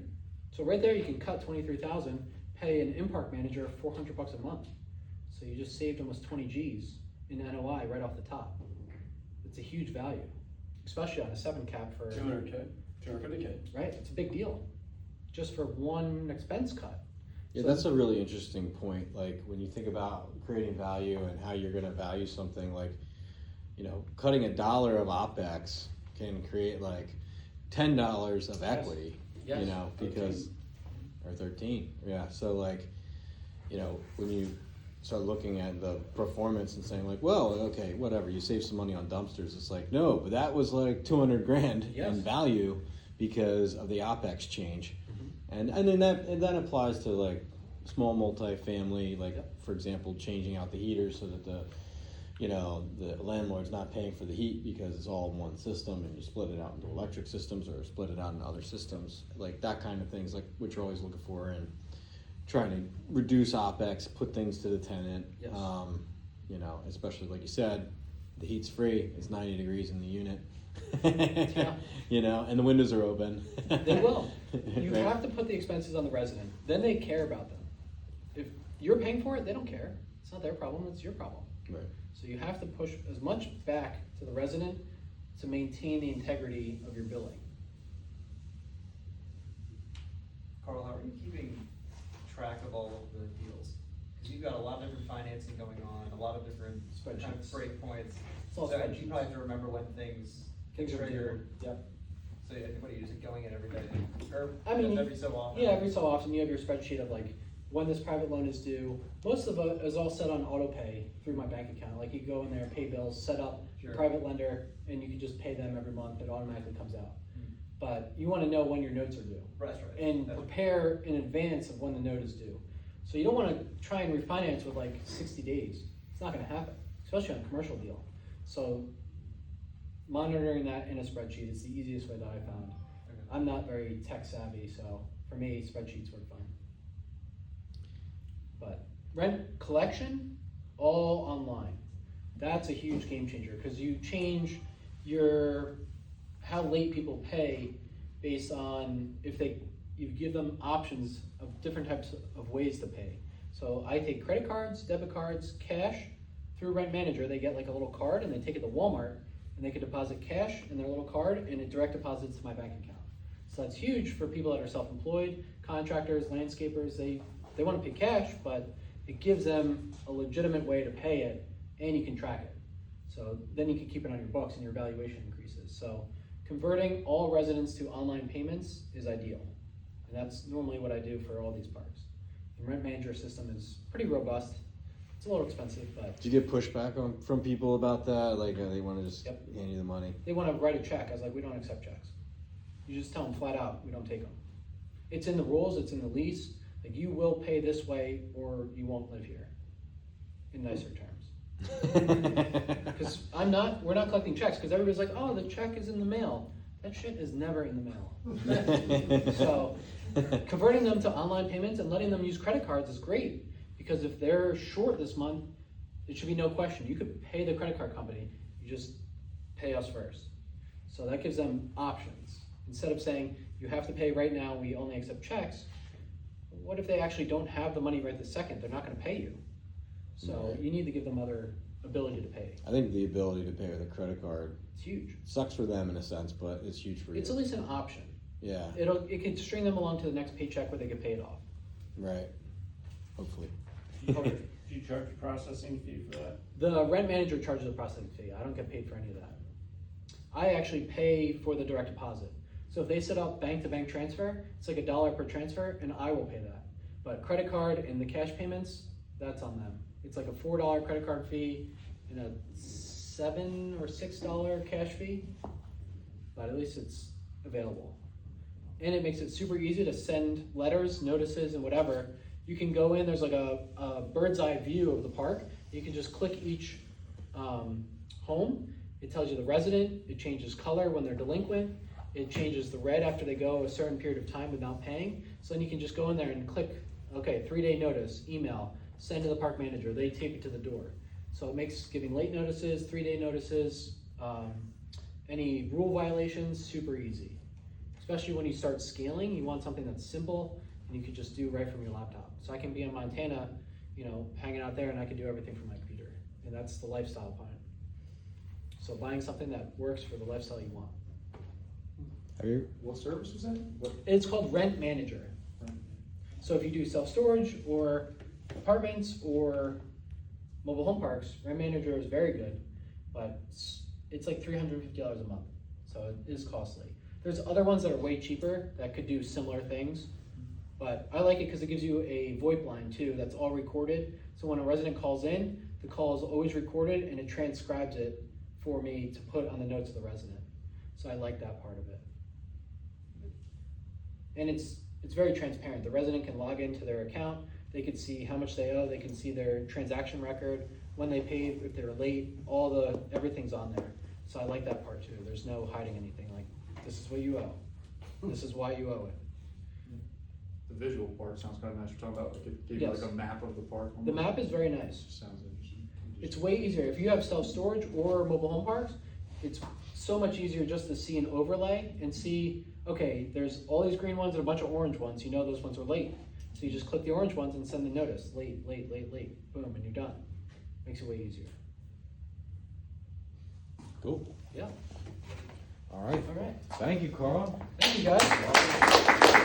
So right there, you can cut $23,000, pay an in-park manager $400 a month. So you just saved almost 20 G's in NOI right off the top. It's a huge value, especially on a 7 cap for 200K, 250K. right? It's a big deal, just for one expense cut. Yeah, So that's a really interesting point. Like when you think about creating value and how you're gonna value something, like, you know, cutting $1 of OpEx can create like $10 of equity, Yes. you know, because, or 13, yeah. So like, you know, when you start looking at the performance and saying like, well, okay, whatever, you save some money on dumpsters. It's like, no, but that was like 200 grand Yes. in value because of the OpEx change. And then that applies to like small multifamily, like Yep. for example, changing out the heaters so that the landlord's not paying for the heat because it's all in one system, and you split it out into electric systems or split it out into other systems, like that kind of things, like what you're always looking for, and trying to reduce OpEx, put things to the tenant. Yes. You know, especially like you said, the heat's free. It's 90 degrees in the unit. Yeah. You know, and the windows are open. They will. You Right. have to put the expenses on the resident. Then they care about them. If you're paying for it, they don't care. It's not their problem, it's your problem. Right. So you have to push as much back to the resident to maintain the integrity of your billing. Carl, how are you keeping track of all of the deals? Because you've got a lot of different financing going on, a lot of different kind of Spreadsheets. break points. It's all So you spreadsheets. probably have to remember when things Things are triggered. due. Yep. So what are you just going in every day? Or I mean, every so often? Yeah, every so often you have your spreadsheet of like when this private loan is due. Most of it is all set on auto pay through my bank account. Like you go in there, pay bills, set up your Sure. private lender, and you can just pay them every month. It automatically comes out. Mm. But you want to know when your notes are due That's right. and That's- prepare in advance of when the note is due. So you don't want to try and refinance with like 60 days. It's not going to happen, especially on a commercial deal. So monitoring that in a spreadsheet is the easiest way that I found. Okay. I'm not very tech savvy, so for me, spreadsheets work fine. But rent collection, all online. That's a huge game changer because you change how late people pay based on you give them options of different types of ways to pay. So I take credit cards, debit cards, cash through Rent Manager. They get like a little card and they take it to Walmart and they can deposit cash in their little card and it direct deposits to my bank account. So that's huge for people that are self-employed, contractors, landscapers. They want to pay cash, but it gives them a legitimate way to pay it, and you can track it. So then you can keep it on your books and your valuation increases. So converting all residents to online payments is ideal. And that's normally what I do for all these parks. The rent manager system is pretty robust. It's a little expensive, but Do you get pushback from people about that? Like, they want to just Yep. hand you the money? they want to write a check. I was like, we don't accept checks. You just tell them flat out, we don't take them. It's in the rules, it's in the lease. Like, you will pay this way or you won't live here, in nicer terms. Because we're not collecting checks, because everybody's like, oh, the check is in the mail. That shit is never in the mail. So converting them to online payments and letting them use credit cards is great, because if they're short this month, it should be no question. You could pay the credit card company, you just pay us first. So that gives them options. Instead of saying, you have to pay right now, we only accept checks, what if they actually don't have the money right this second? They're not gonna pay you. So you need to give them other ability to pay. I think the ability to pay with a credit card It's huge. sucks for them in a sense, but it's huge for you. It's at least an option. Yeah, It can string them along to the next paycheck where they get paid off. right. Hopefully. Okay. Do you charge a processing fee for that? The rent manager charges a processing fee. I don't get paid for any of that. I actually pay for the direct deposit. So if they set up bank-to-bank transfer, it's like $1 per transfer, and I will pay that. But credit card and the cash payments, that's on them. It's like a $4 credit card fee and a $7 or $6 cash fee, but at least it's available. And it makes it super easy to send letters, notices, and whatever. You can go in, there's like a bird's eye view of the park. You can just click each home. It tells you the resident, it changes color when they're delinquent, it changes the red after they go a certain period of time without paying. So then you can just go in there and click, okay, 3-day notice, email, send to the park manager, they take it to the door. So it makes giving late notices, 3-day notices, any rule violations, super easy. Especially when you start scaling, you want something that's simple and you can just do right from your laptop. So I can be in Montana, hanging out there, and I can do everything from my computer. And that's the lifestyle plan. So buying something that works for the lifestyle you want. What service was that? What? It's called Rent Manager. So if you do self-storage or apartments or mobile home parks, Rent Manager is very good, but it's like $350 a month. So it is costly. There's other ones that are way cheaper that could do similar things, but I like it because it gives you a VoIP line too that's all recorded. So when a resident calls in, the call is always recorded and it transcribes it for me to put on the notes of the resident. So I like that part of it. And it's very transparent. The resident can log into their account, they can see how much they owe, they can see their transaction record, when they paid, if they're late, everything's on there. So I like that part too. There's no hiding anything, like, this is what you owe. This is why you owe it. The visual part sounds kind of nice. You're talking about like it gave you Yes. like a map of the park. The map is very nice. Sounds interesting. It's way easier. If you have self-storage or mobile home parks, it's so much easier just to see an overlay and see, okay, there's all these green ones and a bunch of orange ones. You know those ones are late. So you just click the orange ones and send the notice, late, late, late, late, boom, and you're done. Makes it way easier. Cool. Yeah, All right. all right. Thank you, Carl. Thank you, guys.